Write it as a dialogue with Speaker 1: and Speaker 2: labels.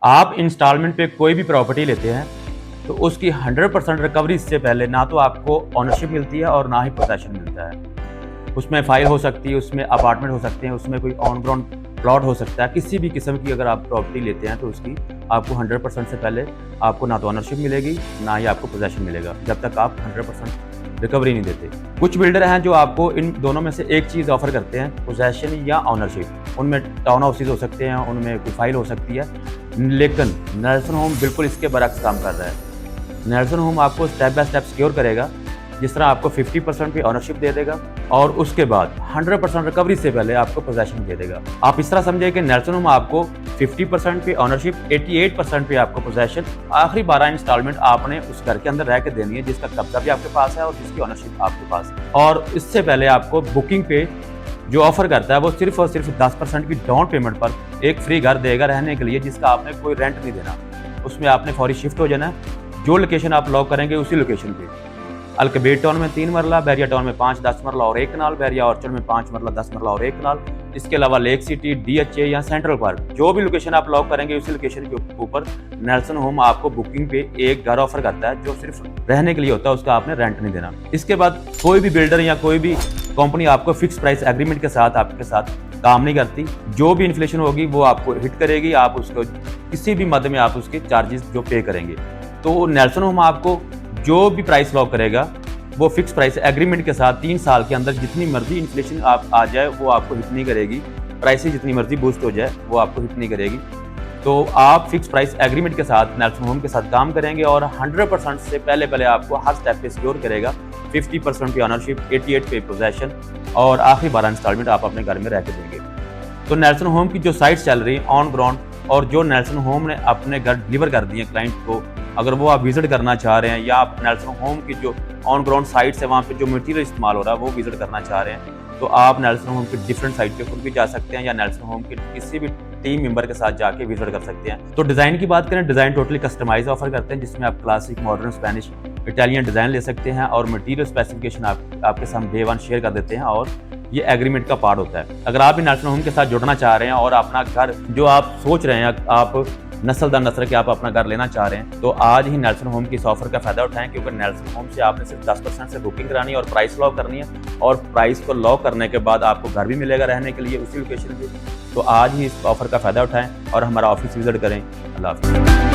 Speaker 1: आप इंस्टॉलमेंट पे कोई भी प्रॉपर्टी लेते हैं, तो उसकी 100% रिकवरी इससे पहले ना तो आपको ओनरशिप मिलती है और ना ही पोसेशन मिलता है। उसमें फाइल हो सकती है, उसमें अपार्टमेंट हो सकते हैं, उसमें कोई ऑन ग्राउंड प्लॉट हो सकता है। किसी भी किस्म की अगर आप प्रॉपर्टी लेते हैं, तो उसकी आपको 100% से पहले आपको ना तो ओनरशिप मिलेगी, ना ही आपको पोसेशन मिलेगा, जब तक आप 100% रिकवरी नहीं देते। कुछ बिल्डर हैं जो आपको इन दोनों में से एक चीज़ ऑफ़र करते हैं, पोसेशन या ओनरशिप। उनमें टाउन हाउसेज़ हो सकते हैं, उनमें कोई फाइल हो सकती है, लेकिन नेल्सन होम बिल्कुल इसके बरअक्स काम कर रहा है। नेल्सन होम आपको स्टेप बाय स्टेप सिक्योर करेगा, जिस तरह आपको 50% पे ओनरशिप दे देगा और उसके बाद 100% रिकवरी से पहले आपको पोसेशन दे देगा। आप इस तरह समझिए कि नेल्सन होम आपको 50% पे ओनरशिप, 88% पे आपको पोसेशन, आखिरी 12 इंस्टॉलमेंट आपने उस घर के अंदर रह के देनी है जिसका कब्जा भी आपके पास है और जिसकी ओनरशिप आपके पास है। और इससे पहले आपको बुकिंग पे जो ऑफर करता है वो सिर्फ और सिर्फ 10% की डाउन पेमेंट पर एक फ्री घर देगा रहने के लिए, जिसका आपने कोई रेंट नहीं देना। उसमें आपने फौरी शिफ्ट हो जाना है। जो लोकेशन आप लॉक करेंगे उसी लोकेशन पे। अलकबीर टाउन में 3 मरला, बैरिया टाउन में 5-10 मरला और 1 कनाल, बैरिया ऑर्चर्ड में 5 मरला 10 मरला और 1 कनाल। इसके अलावा लेक सिटी, डीएचए या सेंट्रल पार्क, जो भी लोकेशन आप लॉक करेंगे उसी लोकेशन के ऊपर नेल्सन होम आपको बुकिंग पे एक घर ऑफर करता है जो सिर्फ रहने के लिए होता है, उसका आपने रेंट नहीं देना। इसके बाद कोई भी बिल्डर या कोई भी कंपनी आपको फिक्स प्राइस एग्रीमेंट के साथ आपके साथ काम नहीं करती। जो भी इन्फ्लेशन होगी वो आपको हिट करेगी, आप उसको किसी भी मद में आप उसके चार्जेस जो पे करेंगे। तो नेल्सन होम आपको जो भी प्राइस लॉक करेगा वो फिक्स प्राइस एग्रीमेंट के साथ 3 साल के अंदर जितनी मर्जी इन्फ्लेशन आप आ जाए वो आपको हिट नहीं करेगी, प्राइसेस जितनी मर्जी बूस्ट हो जाए वो आपको हिट नहीं करेगी। तो आप फिक्स प्राइस एग्रीमेंट के साथ नेल्सन होम के साथ काम करेंगे और 100% से पहले आपको हर स्टेप पे सिक्योर करेगा। 50% की ओनरशिप, 88 पे पोजेशन और आखिरी 12 इंस्टॉलमेंट आप अपने घर में रह के देंगे। तो नेल्सन होम की जो साइट्स चल रही है ऑन ग्राउंड, और जो नेल्सन होम ने अपने घर डिलीवर कर दिए क्लाइंट को, अगर वो आप विजिट करना चाह रहे हैं या आप नेल्सन होम की जो ऑन ग्राउंड साइट्स है वहाँ पे जो मटेरियल इस्तेमाल हो रहा है वो विजिट करना चाह रहे हैं, तो आप नेल्सन होम की डिफरेंट साइट पे खुद भी जा सकते हैं या नेल्सन होम के किसी भी टीम मेंबर के साथ जाके विजिट कर सकते हैं। तो डिज़ाइन की बात करें, डिज़ाइन टोटली कस्टमाइज ऑफर करते हैं, जिसमें आप classic, modern, Spanish, Italian design ले सकते हैं और मटेरियल स्पेसिफिकेशन आपके साथ डे 1 शेयर कर देते हैं और ये एग्रीमेंट का पार्ट होता है। अगर आप भी नेल्सन होम के साथ जुड़ना चाह रहे हैं और अपना घर जो आप सोच रहे हैं, आप नस्ल दर नस्ल के आप अपना घर लेना चाह रहे हैं, तो आज ही नेल्सन होम की इस ऑफर का फायदा उठाएं, क्योंकि नेल्सन होम से आपने सिर्फ 10% से बुकिंग करानी है और प्राइस लॉक करनी है, और प्राइस को लॉक करने के बाद आपको घर भी मिलेगा रहने के लिए उसी लोकेशन पे। तो आज ही इस ऑफर का फायदा उठाएं और हमारा ऑफिस विजिट करें। अल्लाह हाफ़िज़।